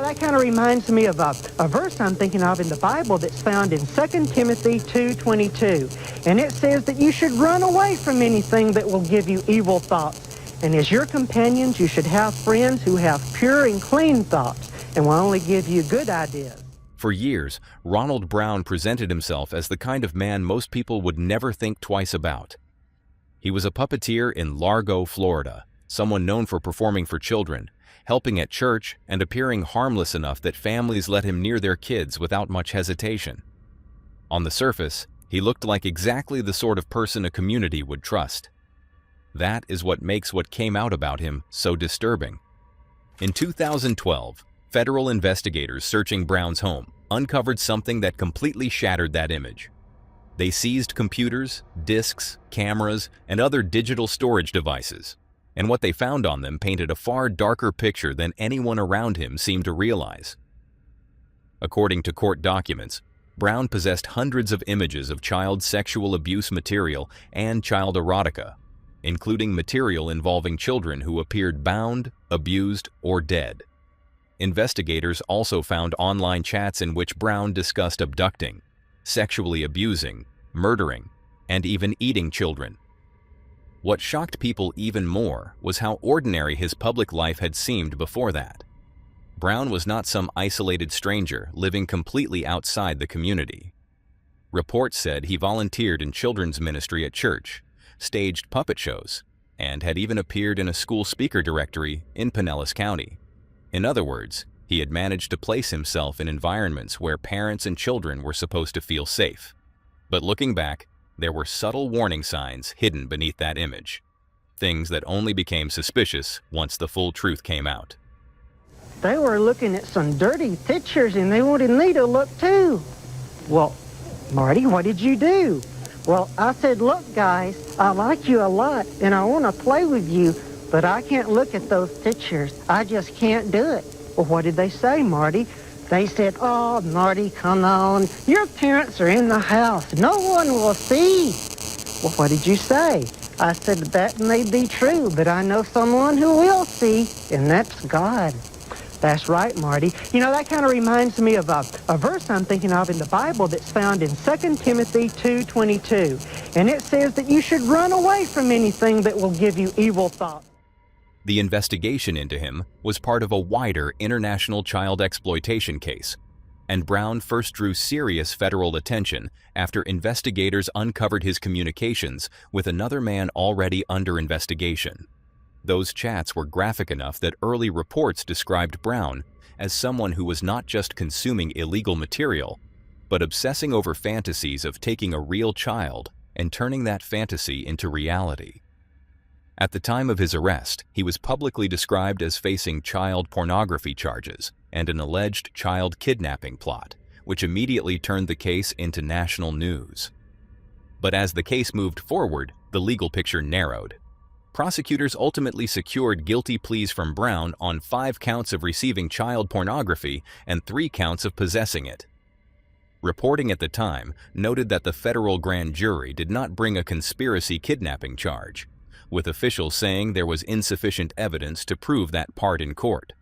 That kind of reminds me of a verse I'm thinking of in the Bible that's found in 2 Timothy 2:22. And it says that you should run away from anything that will give you evil thoughts. And as your companions, you should have friends who have pure and clean thoughts and will only give you good ideas. For years, Ronald Brown presented himself as the kind of man most people would never think twice about. He was a puppeteer in Largo, Florida, someone known for performing for children, helping at church, and appearing harmless enough that families let him near their kids without much hesitation. On the surface, he looked like exactly the sort of person a community would trust. That is what makes what came out about him so disturbing. In 2012, federal investigators searching Brown's home uncovered something that completely shattered that image. They seized computers, disks, cameras, and other digital storage devices, and what they found on them painted a far darker picture than anyone around him seemed to realize. According to court documents, Brown possessed hundreds of images of child sexual abuse material and child erotica, including material involving children who appeared bound, abused, or dead. Investigators also found online chats in which Brown discussed abducting, sexually abusing, murdering, and even eating children. What shocked people even more was how ordinary his public life had seemed before that. Brown was not some isolated stranger living completely outside the community. Reports said he volunteered in children's ministry at church, staged puppet shows, and had even appeared in a school speaker directory in Pinellas County. In other words, he had managed to place himself in environments where parents and children were supposed to feel safe. But looking back, there were subtle warning signs hidden beneath that image, things that only became suspicious once the full truth came out. They were looking at some dirty pictures and they wanted me to look too. Well, Marty, what did you do? Well, I said, look, guys, I like you a lot and I want to play with you, but I can't look at those pictures. I just can't do it. Well, what did they say, Marty? They said, oh, Marty, come on. Your parents are in the house. No one will see. Well, what did you say? I said, that may be true, but I know someone who will see, and that's God. That's right, Marty. That kind of reminds me of a verse I'm thinking of in the Bible that's found in 2 Timothy 2:22. And it says that you should run away from anything that will give you evil thoughts. The investigation into him was part of a wider international child exploitation case, and Brown first drew serious federal attention after investigators uncovered his communications with another man already under investigation. Those chats were graphic enough that early reports described Brown as someone who was not just consuming illegal material, but obsessing over fantasies of taking a real child and turning that fantasy into reality. At the time of his arrest, he was publicly described as facing child pornography charges and an alleged child kidnapping plot, which immediately turned the case into national news. But as the case moved forward, the legal picture narrowed. Prosecutors ultimately secured guilty pleas from Brown on 5 counts of receiving child pornography and 3 counts of possessing it. Reporting at the time noted that the federal grand jury did not bring a conspiracy kidnapping charge, with officials saying there was insufficient evidence to prove that part in court.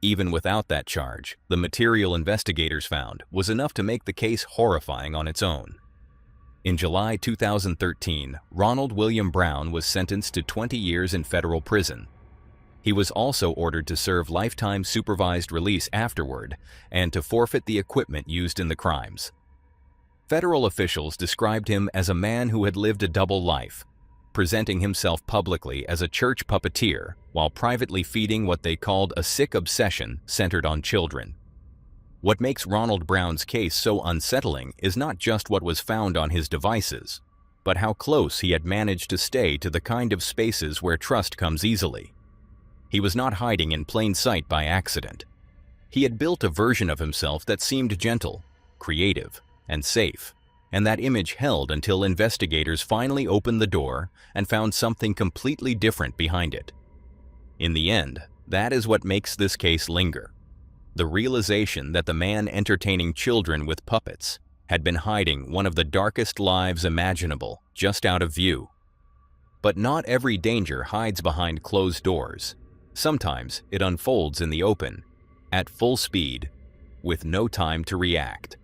Even without that charge, the material investigators found was enough to make the case horrifying on its own. In July 2013, Ronald William Brown was sentenced to 20 years in federal prison. He was also ordered to serve lifetime supervised release afterward and to forfeit the equipment used in the crimes. Federal officials described him as a man who had lived a double life, presenting himself publicly as a church puppeteer while privately feeding what they called a sick obsession centered on children. What makes Ronald Brown's case so unsettling is not just what was found on his devices, but how close he had managed to stay to the kind of spaces where trust comes easily. He was not hiding in plain sight by accident. He had built a version of himself that seemed gentle, creative, and safe, and that image held until investigators finally opened the door and found something completely different behind it. In the end, that is what makes this case linger. The realization that the man entertaining children with puppets had been hiding one of the darkest lives imaginable just out of view. But not every danger hides behind closed doors. Sometimes it unfolds in the open, at full speed, with no time to react.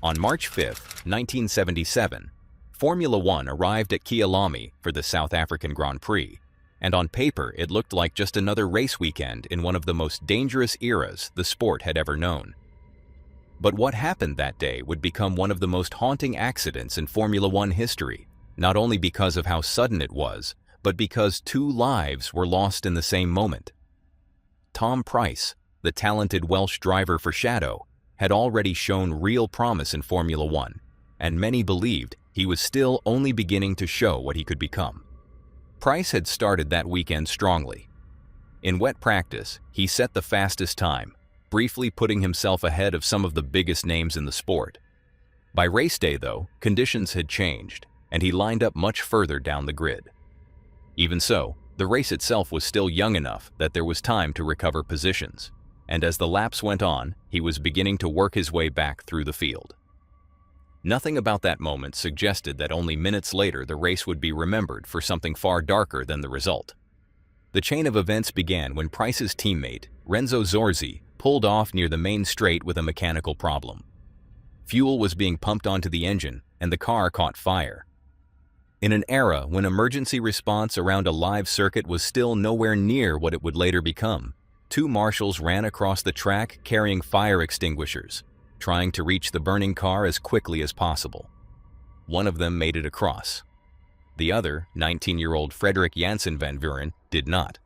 On March 5, 1977, Formula One arrived at Kyalami for the South African Grand Prix, and on paper it looked like just another race weekend in one of the most dangerous eras the sport had ever known. But what happened that day would become one of the most haunting accidents in Formula One history, not only because of how sudden it was, but because 2 lives were lost in the same moment. Tom Prix, the talented Welsh driver for Shadow, had already shown real promise in Formula One, and many believed he was still only beginning to show what he could become. Prix had started that weekend strongly. In wet practice, he set the fastest time, briefly putting himself ahead of some of the biggest names in the sport. By race day, though, conditions had changed, and he lined up much further down the grid. Even so, the race itself was still young enough that there was time to recover positions, and as the laps went on, he was beginning to work his way back through the field. Nothing about that moment suggested that only minutes later the race would be remembered for something far darker than the result. The chain of events began when Price's teammate, Renzo Zorzi, pulled off near the main straight with a mechanical problem. Fuel was being pumped onto the engine, and the car caught fire. In an era when emergency response around a live circuit was still nowhere near what it would later become, 2 marshals ran across the track carrying fire extinguishers, trying to reach the burning car as quickly as possible. One of them made it across. The other, 19-year-old Frederik Jansen van Vuren, did not.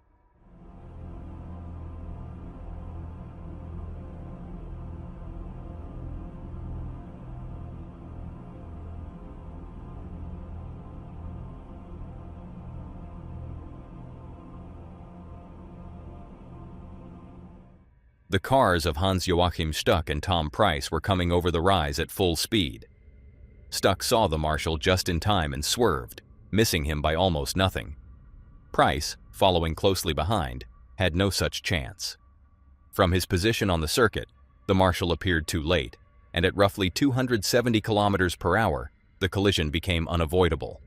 The cars of Hans-Joachim Stuck and Tom Prix were coming over the rise at full speed. Stuck saw the marshal just in time and swerved, missing him by almost nothing. Prix, following closely behind, had no such chance. From his position on the circuit, the marshal appeared too late, and at roughly 270 kilometers per hour, the collision became unavoidable.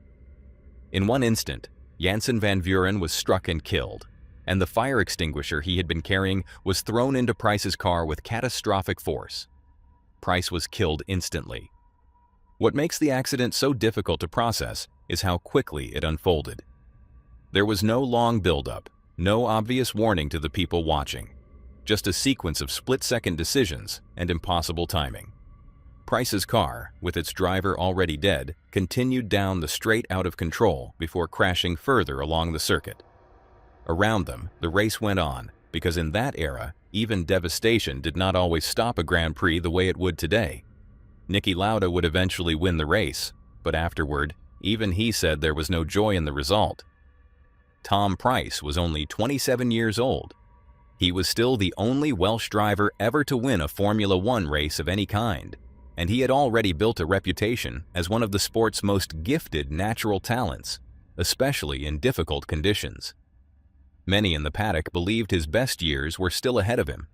In one instant, Jansen van Vuren was struck and killed, and the fire extinguisher he had been carrying was thrown into Price's car with catastrophic force. Prix was killed instantly. What makes the accident so difficult to process is how quickly it unfolded. There was no long build-up, no obvious warning to the people watching, just a sequence of split-second decisions and impossible timing. Price's car, with its driver already dead, continued down the straight out of control before crashing further along the circuit. Around them, the race went on, because in that era, even devastation did not always stop a Grand Prix the way it would today. Niki Lauda would eventually win the race, but afterward, even he said there was no joy in the result. Tom Prix was only 27 years old. He was still the only Welsh driver ever to win a Formula One race of any kind, and he had already built a reputation as one of the sport's most gifted natural talents, especially in difficult conditions. Many in the paddock believed his best years were still ahead of him.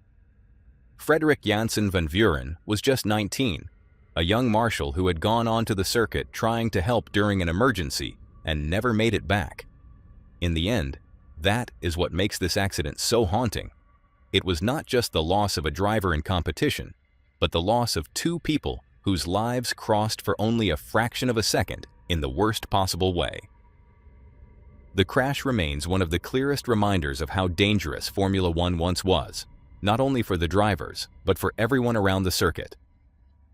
Frederik Jansen van Vuren was just 19, a young marshal who had gone onto the circuit trying to help during an emergency and never made it back. In the end, that is what makes this accident so haunting. It was not just the loss of a driver in competition, but the loss of 2 people whose lives crossed for only a fraction of a second in the worst possible way. The crash remains one of the clearest reminders of how dangerous Formula One once was, not only for the drivers, but for everyone around the circuit.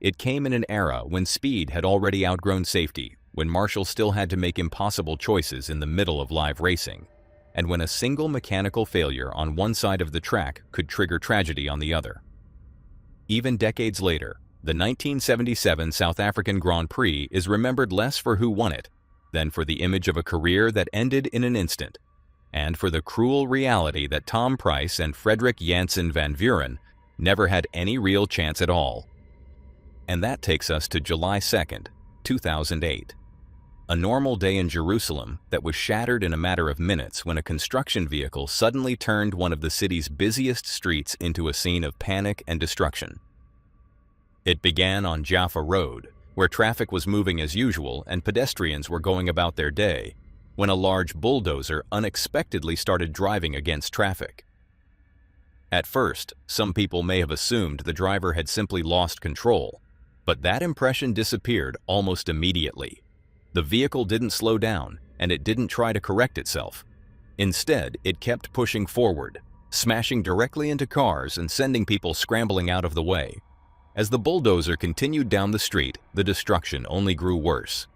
It came in an era when speed had already outgrown safety, when marshals still had to make impossible choices in the middle of live racing, and when a single mechanical failure on one side of the track could trigger tragedy on the other. Even decades later, the 1977 South African Grand Prix is remembered less for who won it than for the image of a career that ended in an instant, and for the cruel reality that Tom Prix and Frederik Jansen van Vuren never had any real chance at all. And that takes us to July 2nd, 2008. A normal day in Jerusalem that was shattered in a matter of minutes when a construction vehicle suddenly turned one of the city's busiest streets into a scene of panic and destruction. It began on Jaffa Road, where traffic was moving as usual and pedestrians were going about their day, when a large bulldozer unexpectedly started driving against traffic. At first, some people may have assumed the driver had simply lost control, but that impression disappeared almost immediately. The vehicle didn't slow down, and it didn't try to correct itself. Instead, it kept pushing forward, smashing directly into cars and sending people scrambling out of the way. As the bulldozer continued down the street, the destruction only grew worse.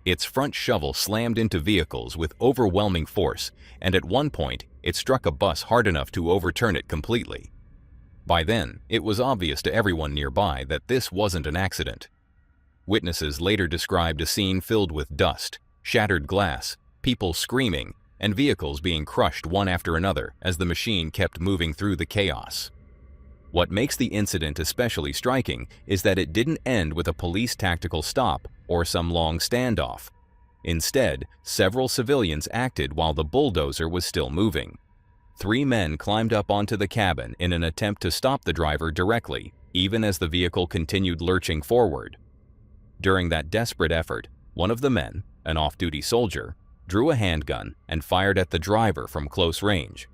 Its front shovel slammed into vehicles with overwhelming force, and at one point, it struck a bus hard enough to overturn it completely. By then, it was obvious to everyone nearby that this wasn't an accident. Witnesses later described a scene filled with dust, shattered glass, people screaming, and vehicles being crushed one after another as the machine kept moving through the chaos. What makes the incident especially striking is that it didn't end with a police tactical stop or some long standoff. Instead, several civilians acted while the bulldozer was still moving. 3 men climbed up onto the cabin in an attempt to stop the driver directly, even as the vehicle continued lurching forward. During that desperate effort, one of the men, an off-duty soldier, drew a handgun and fired at the driver from close range.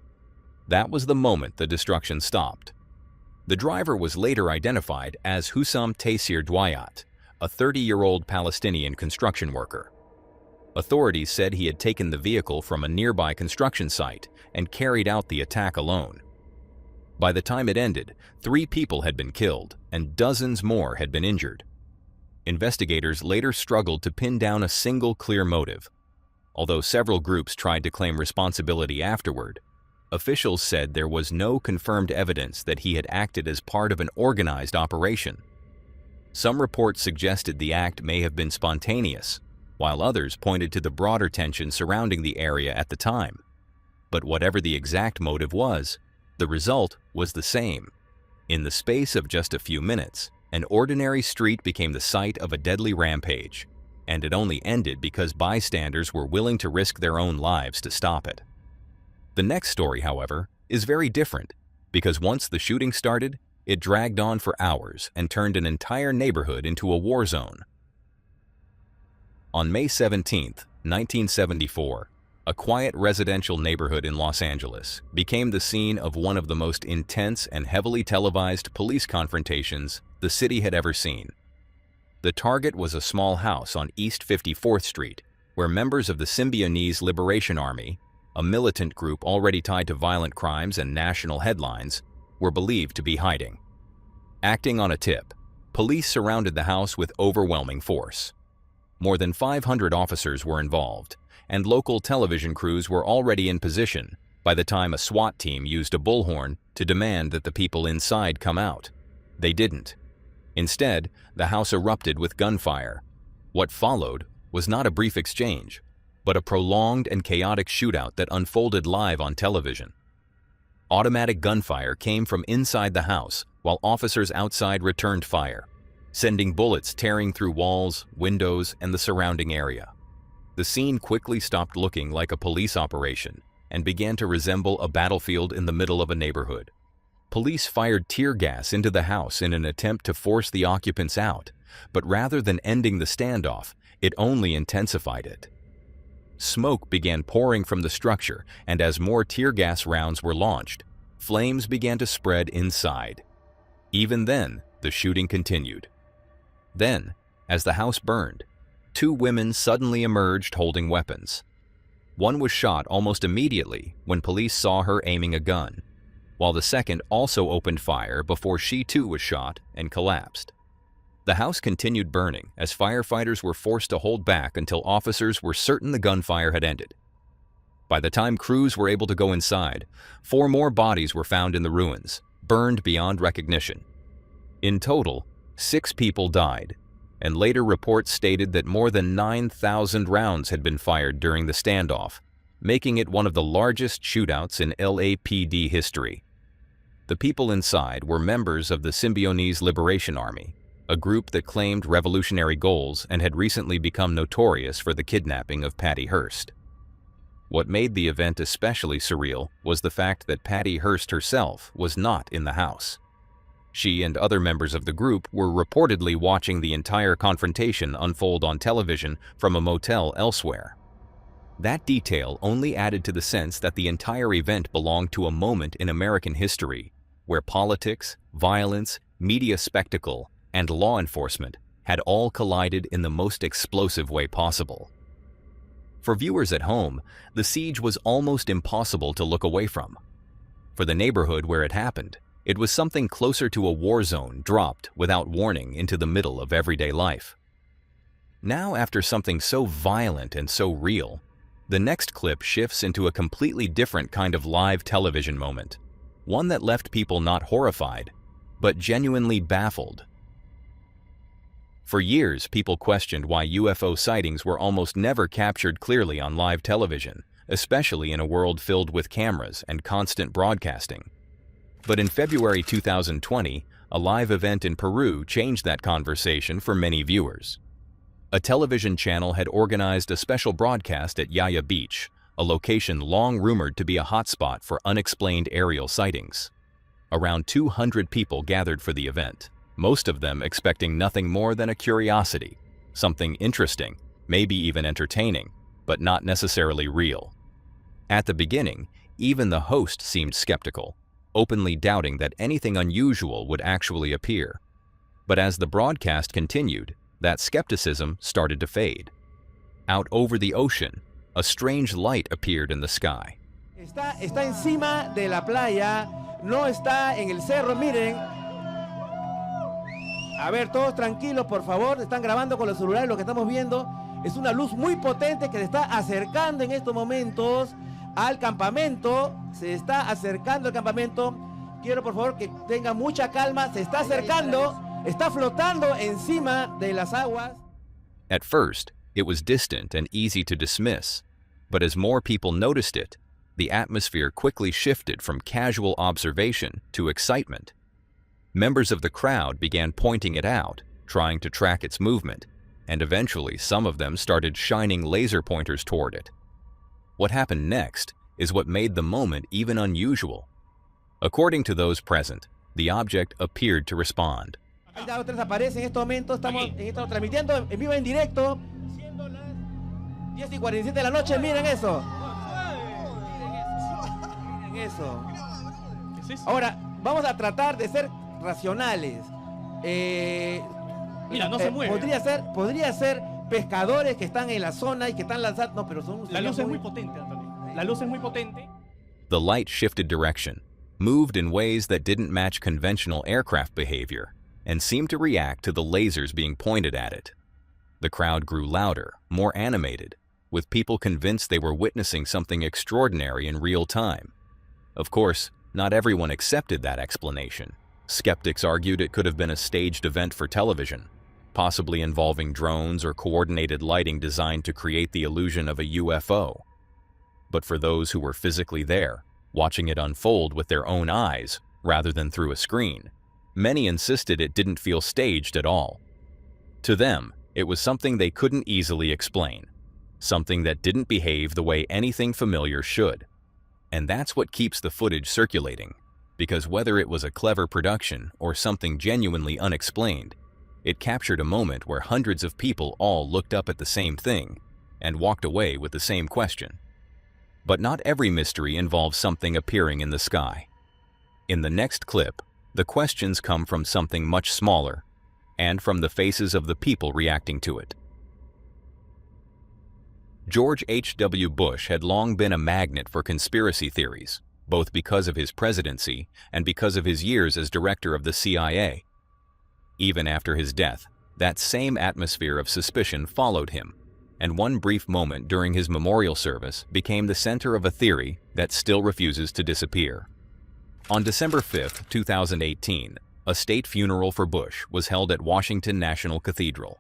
That was the moment the destruction stopped. The driver was later identified as Hussam Taysir Dwayat, a 30-year-old Palestinian construction worker. Authorities said he had taken the vehicle from a nearby construction site and carried out the attack alone. By the time it ended, 3 people had been killed and dozens more had been injured. Investigators later struggled to pin down a single clear motive. Although several groups tried to claim responsibility afterward, officials said there was no confirmed evidence that he had acted as part of an organized operation. Some reports suggested the act may have been spontaneous, while others pointed to the broader tension surrounding the area at the time. But whatever the exact motive was, the result was the same. In the space of just a few minutes, an ordinary street became the site of a deadly rampage, and it only ended because bystanders were willing to risk their own lives to stop it. The next story, however, is very different, because once the shooting started, it dragged on for hours and turned an entire neighborhood into a war zone. On May 17, 1974, a quiet residential neighborhood in Los Angeles became the scene of one of the most intense and heavily televised police confrontations the city had ever seen. The target was a small house on East 54th Street, where members of the Symbionese Liberation Army, a militant group already tied to violent crimes and national headlines, were believed to be hiding. Acting on a tip, police surrounded the house with overwhelming force. More than 500 officers were involved, and local television crews were already in position by the time a SWAT team used a bullhorn to demand that the people inside come out. They didn't. Instead, the house erupted with gunfire. What followed was not a brief exchange, but a prolonged and chaotic shootout that unfolded live on television. Automatic gunfire came from inside the house, while officers outside returned fire, sending bullets tearing through walls, windows, and the surrounding area. The scene quickly stopped looking like a police operation and began to resemble a battlefield in the middle of a neighborhood. Police fired tear gas into the house in an attempt to force the occupants out, but rather than ending the standoff, it only intensified it. Smoke began pouring from the structure, and as more tear gas rounds were launched, flames began to spread inside. Even then, the shooting continued. Then, as the house burned, 2 women suddenly emerged holding weapons. One was shot almost immediately when police saw her aiming a gun, while the second also opened fire before she too was shot and collapsed. The house continued burning as firefighters were forced to hold back until officers were certain the gunfire had ended. By the time crews were able to go inside, 4 more bodies were found in the ruins, burned beyond recognition. In total, 6 people died, and later reports stated that more than 9,000 rounds had been fired during the standoff, making it one of the largest shootouts in LAPD history. The people inside were members of the Symbionese Liberation Army, a group that claimed revolutionary goals and had recently become notorious for the kidnapping of Patty Hearst. What made the event especially surreal was the fact that Patty Hearst herself was not in the house. She and other members of the group were reportedly watching the entire confrontation unfold on television from a motel elsewhere. That detail only added to the sense that the entire event belonged to a moment in American history where politics, violence, media spectacle, and law enforcement had all collided in the most explosive way possible. For viewers at home, the siege was almost impossible to look away from. For the neighborhood where it happened, it was something closer to a war zone dropped without warning into the middle of everyday life. Now, after something so violent and so real, the next clip shifts into a completely different kind of live television moment, one that left people not horrified, but genuinely baffled. For years, people questioned why UFO sightings were almost never captured clearly on live television, especially in a world filled with cameras and constant broadcasting. But in February 2020, a live event in Peru changed that conversation for many viewers. A television channel had organized a special broadcast at Yaya Beach, a location long rumored to be a hotspot for unexplained aerial sightings. Around 200 people gathered for the event, most of them expecting nothing more than a curiosity, something interesting, maybe even entertaining, but not necessarily real. At the beginning, even the host seemed skeptical, openly doubting that anything unusual would actually appear. But as the broadcast continued, that skepticism started to fade. Out over the ocean, a strange light appeared in the sky. Está encima de la playa, no está en el cerro, miren. A ver, todos tranquilos, por favor, están grabando con los celulares lo que estamos viendo. Es una luz muy potente que se está acercando en estos momentos al campamento. Se está acercando al campamento. Quiero, por favor, que tengan mucha calma. Se está acercando. Está flotando encima de las aguas. At first, it was distant and easy to dismiss, but as more people noticed it, the atmosphere quickly shifted from casual observation to excitement. Members of the crowd began pointing it out, trying to track its movement, and eventually some of them started shining laser pointers toward it. What happened next is what made the moment even unusual. According to those present, the object appeared to respond. Ahí la otra aparece en este momento, estamos transmitiendo en vivo en directo. Siendo las 10:47 de la noche, miren eso. Miren eso. Ahora, vamos a tratar de ser racionales. Mira, no se mueve. Podría ser pescadores que están en la zona y que están lanzando. No, pero son. La luz es muy potente, Antonio. La luz es muy potente. The light shifted direction, moved in ways that didn't match conventional aircraft behavior, and seemed to react to the lasers being pointed at it. The crowd grew louder, more animated, with people convinced they were witnessing something extraordinary in real time. Of course, not everyone accepted that explanation. Skeptics argued it could have been a staged event for television, possibly involving drones or coordinated lighting designed to create the illusion of a UFO. But for those who were physically there, watching it unfold with their own eyes rather than through a screen, many insisted it didn't feel staged at all. To them, it was something they couldn't easily explain, something that didn't behave the way anything familiar should. And that's what keeps the footage circulating, because whether it was a clever production or something genuinely unexplained, it captured a moment where hundreds of people all looked up at the same thing and walked away with the same question. But not every mystery involves something appearing in the sky. In the next clip, the questions come from something much smaller, and from the faces of the people reacting to it. George H.W. Bush had long been a magnet for conspiracy theories, both because of his presidency and because of his years as director of the CIA. Even after his death, that same atmosphere of suspicion followed him, and one brief moment during his memorial service became the center of a theory that still refuses to disappear. On December 5, 2018, a state funeral for Bush was held at Washington National Cathedral.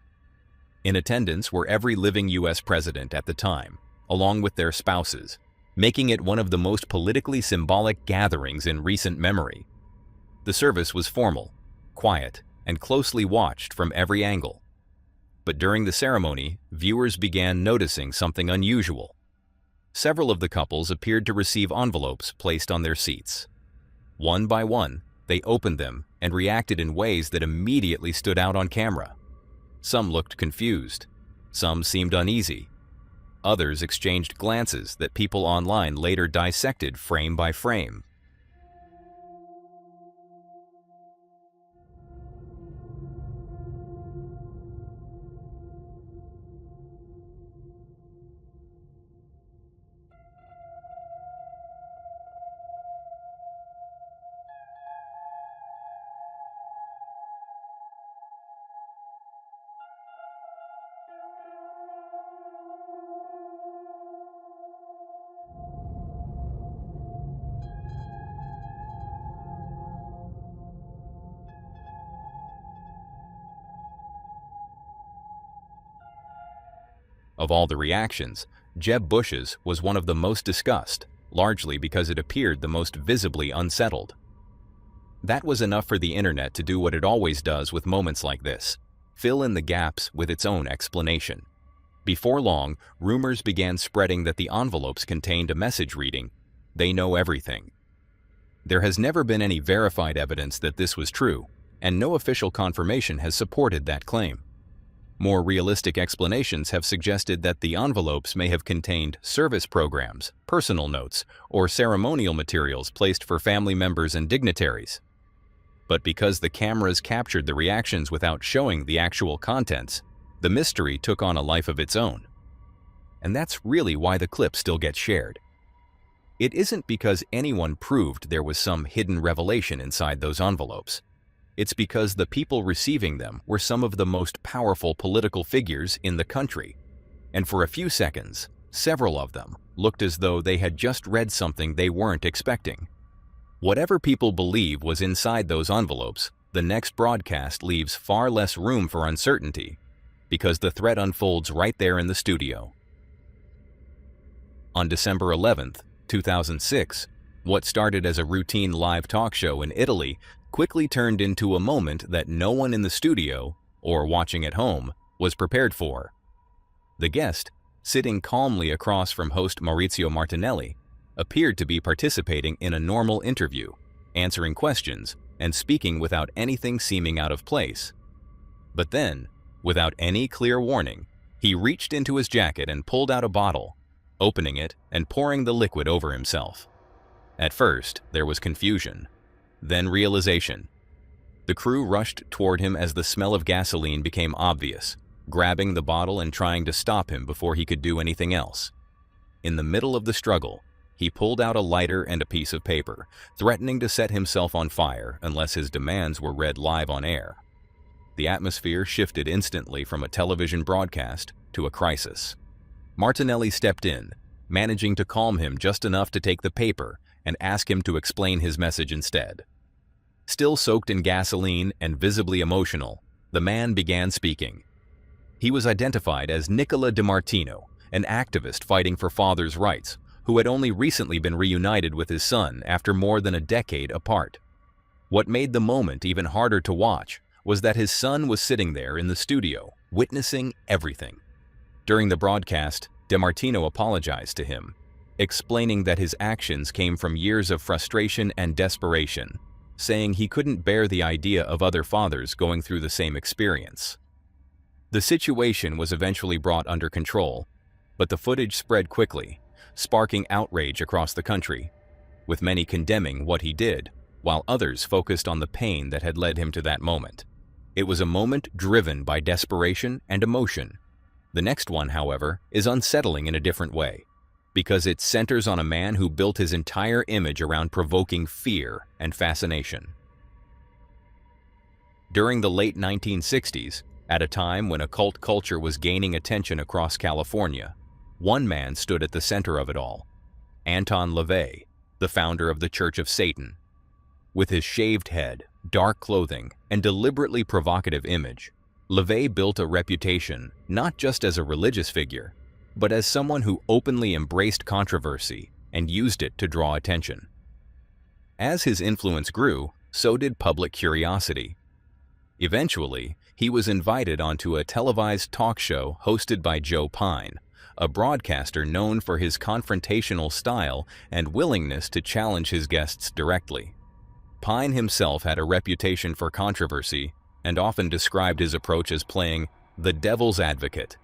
In attendance were every living U.S. president at the time, along with their spouses, making it one of the most politically symbolic gatherings in recent memory. The service was formal, quiet, and closely watched from every angle. But during the ceremony, viewers began noticing something unusual. Several of the couples appeared to receive envelopes placed on their seats. One by one, they opened them and reacted in ways that immediately stood out on camera. Some looked confused. Some seemed uneasy. Others exchanged glances that people online later dissected frame by frame. Of all the reactions, Jeb Bush's was one of the most discussed, largely because it appeared the most visibly unsettled. That was enough for the internet to do what it always does with moments like this: fill in the gaps with its own explanation. Before long, rumors began spreading that the envelopes contained a message reading, "They know everything." There has never been any verified evidence that this was true, and no official confirmation has supported that claim. More realistic explanations have suggested that the envelopes may have contained service programs, personal notes, or ceremonial materials placed for family members and dignitaries. But because the cameras captured the reactions without showing the actual contents, the mystery took on a life of its own. And that's really why the clip still gets shared. It isn't because anyone proved there was some hidden revelation inside those envelopes. It's because the people receiving them were some of the most powerful political figures in the country. And for a few seconds, several of them looked as though they had just read something they weren't expecting. Whatever people believe was inside those envelopes, the next broadcast leaves far less room for uncertainty, because the threat unfolds right there in the studio. On December 11th, 2006, what started as a routine live talk show in Italy quickly turned into a moment that no one in the studio, or watching at home, was prepared for. The guest, sitting calmly across from host Maurizio Martinelli, appeared to be participating in a normal interview, answering questions and speaking without anything seeming out of place. But then, without any clear warning, he reached into his jacket and pulled out a bottle, opening it and pouring the liquid over himself. At first, there was confusion, then realization. The crew rushed toward him as the smell of gasoline became obvious, grabbing the bottle and trying to stop him before he could do anything else. In the middle of the struggle, he pulled out a lighter and a piece of paper, threatening to set himself on fire unless his demands were read live on air. The atmosphere shifted instantly from a television broadcast to a crisis. Martinelli stepped in, managing to calm him just enough to take the paper and ask him to explain his message instead. Still soaked in gasoline and visibly emotional, the man began speaking. He was identified as Nicola DiMartino, an activist fighting for fathers' rights, who had only recently been reunited with his son after more than a decade apart. What made the moment even harder to watch was that his son was sitting there in the studio, witnessing everything. During the broadcast, DiMartino apologized to him, explaining that his actions came from years of frustration and desperation, saying he couldn't bear the idea of other fathers going through the same experience. The situation was eventually brought under control, but the footage spread quickly, sparking outrage across the country, with many condemning what he did, while others focused on the pain that had led him to that moment. It was a moment driven by desperation and emotion. The next one, however, is unsettling in a different way, because it centers on a man who built his entire image around provoking fear and fascination. During the late 1960s, at a time when occult culture was gaining attention across California, one man stood at the center of it all: Anton LaVey, the founder of the Church of Satan. With his shaved head, dark clothing, and deliberately provocative image, LaVey built a reputation not just as a religious figure, but as someone who openly embraced controversy and used it to draw attention. As his influence grew, so did public curiosity. Eventually, he was invited onto a televised talk show hosted by Joe Pine, a broadcaster known for his confrontational style and willingness to challenge his guests directly. Pine himself had a reputation for controversy and often described his approach as playing the devil's advocate,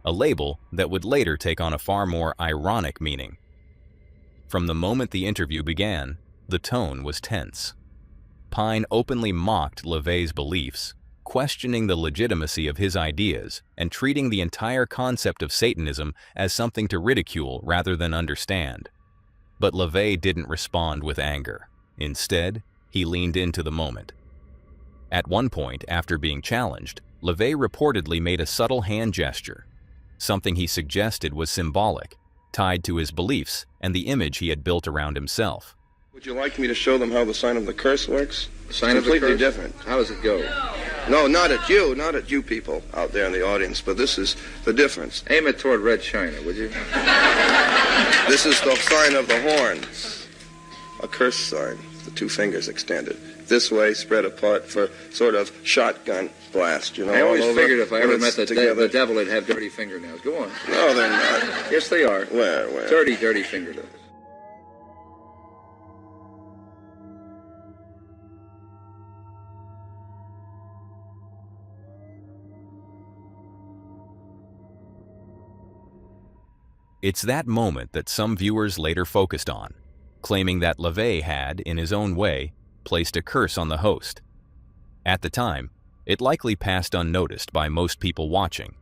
a label that would later take on a far more ironic meaning. From the moment the interview began, the tone was tense. Pine openly mocked LaVey's beliefs, questioning the legitimacy of his ideas and treating the entire concept of Satanism as something to ridicule rather than understand. But LaVey didn't respond with anger. Instead, he leaned into the moment. At one point, after being challenged, LaVey reportedly made a subtle hand gesture, something he suggested was symbolic, tied to his beliefs and the image he had built around himself. Would you like me to show them how the sign of the curse works? The sign of the curse? Completely different. How does it go? No, not at you people out there in the audience, but this is the difference. Aim it toward Red China, would you? This is the sign of the horns, a curse sign, the two fingers extended. This way, spread apart for sort of shotgun blast, you know. I always all over. figured if I ever When met it's the together. devil, he'd have dirty fingernails. Go on. No, they're not. Yes, they are. Where? Dirty, dirty fingernails. It's that moment that some viewers later focused on, claiming that LaVey had, in his own way, placed a curse on the host. At the time, it likely passed unnoticed by most people watching.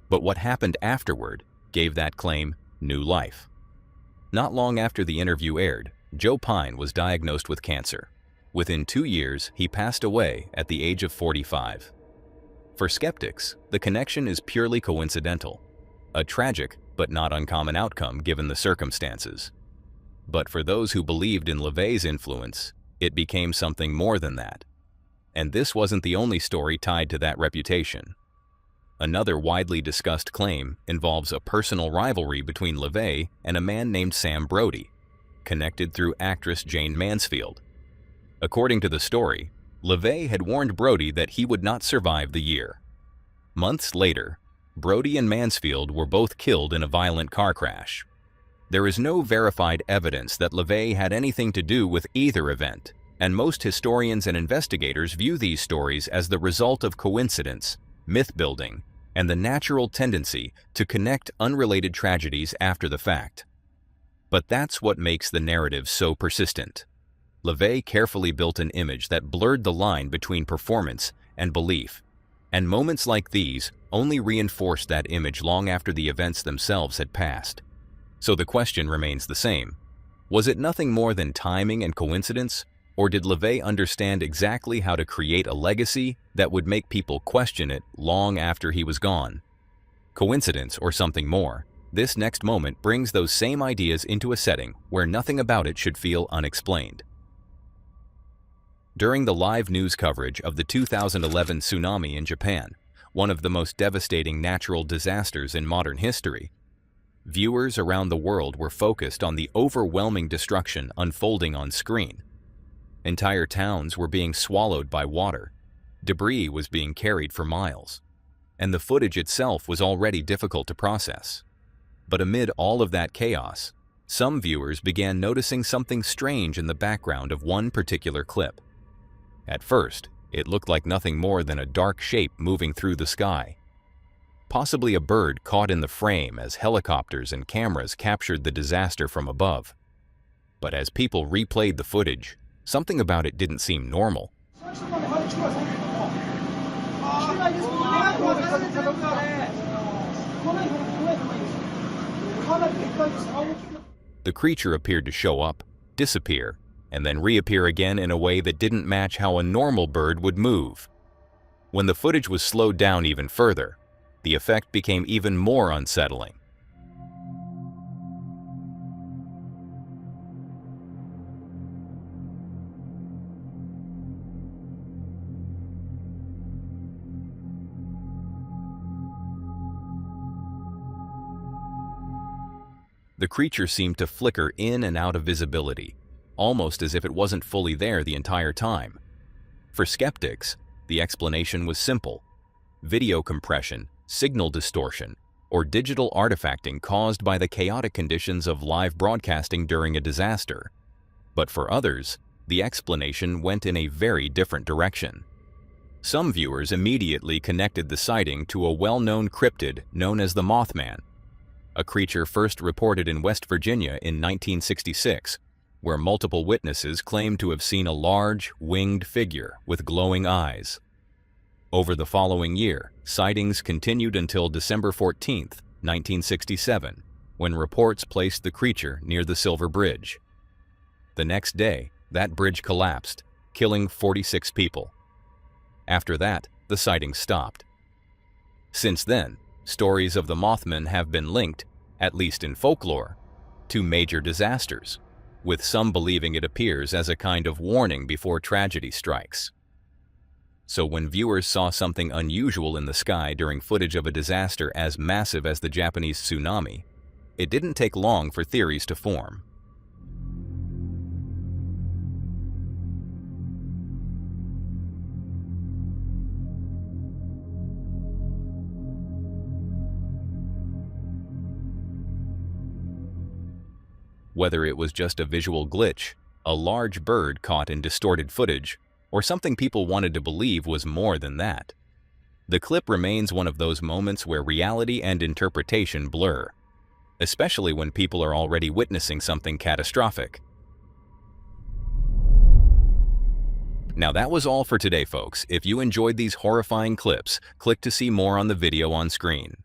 But what happened afterward gave that claim new life. Not long after the interview aired, Joe Pine was diagnosed with cancer. Within 2 years, he passed away at the age of 45. For skeptics, the connection is purely coincidental, a tragic but not uncommon outcome given the circumstances. But for those who believed in LaVey's influence, it became something more than that. And this wasn't the only story tied to that reputation. Another widely discussed claim involves a personal rivalry between LaVey and a man named Sam Brody, connected through actress Jane Mansfield. According to the story, LaVey had warned Brody that he would not survive the year. Months later, Brody and Mansfield were both killed in a violent car crash. There is no verified evidence that LaVey had anything to do with either event, and most historians and investigators view these stories as the result of coincidence, myth-building, and the natural tendency to connect unrelated tragedies after the fact. But that's what makes the narrative so persistent. LaVey carefully built an image that blurred the line between performance and belief, and moments like these only reinforced that image long after the events themselves had passed. So the question remains the same. Was it nothing more than timing and coincidence, or did LaVey understand exactly how to create a legacy that would make people question it long after he was gone? Coincidence or something more, this next moment brings those same ideas into a setting where nothing about it should feel unexplained. During the live news coverage of the 2011 tsunami in Japan, one of the most devastating natural disasters in modern history, viewers around the world were focused on the overwhelming destruction unfolding on screen. Entire towns were being swallowed by water, debris was being carried for miles, and the footage itself was already difficult to process. But amid all of that chaos, some viewers began noticing something strange in the background of one particular clip. At first, it looked like nothing more than a dark shape moving through the sky. Possibly a bird caught in the frame as helicopters and cameras captured the disaster from above. But as people replayed the footage, something about it didn't seem normal. The creature appeared to show up, disappear, and then reappear again in a way that didn't match how a normal bird would move. When the footage was slowed down even further, the effect became even more unsettling. The creature seemed to flicker in and out of visibility, almost as if it wasn't fully there the entire time. For skeptics, the explanation was simple: video compression, signal distortion, or digital artifacting caused by the chaotic conditions of live broadcasting during a disaster. But for others, the explanation went in a very different direction. Some viewers immediately connected the sighting to a well-known cryptid known as the Mothman, a creature first reported in West Virginia in 1966, where multiple witnesses claimed to have seen a large, winged figure with glowing eyes. Over the following year, sightings continued until December 14, 1967, when reports placed the creature near the Silver Bridge. The next day, that bridge collapsed, killing 46 people. After that, the sightings stopped. Since then, stories of the Mothman have been linked, at least in folklore, to major disasters, with some believing it appears as a kind of warning before tragedy strikes. So when viewers saw something unusual in the sky during footage of a disaster as massive as the Japanese tsunami, it didn't take long for theories to form. Whether it was just a visual glitch, a large bird caught in distorted footage, or something people wanted to believe was more than that, the clip remains one of those moments where reality and interpretation blur, especially when people are already witnessing something catastrophic. Now that was all for today, folks. If you enjoyed these horrifying clips, click to see more on the video on screen.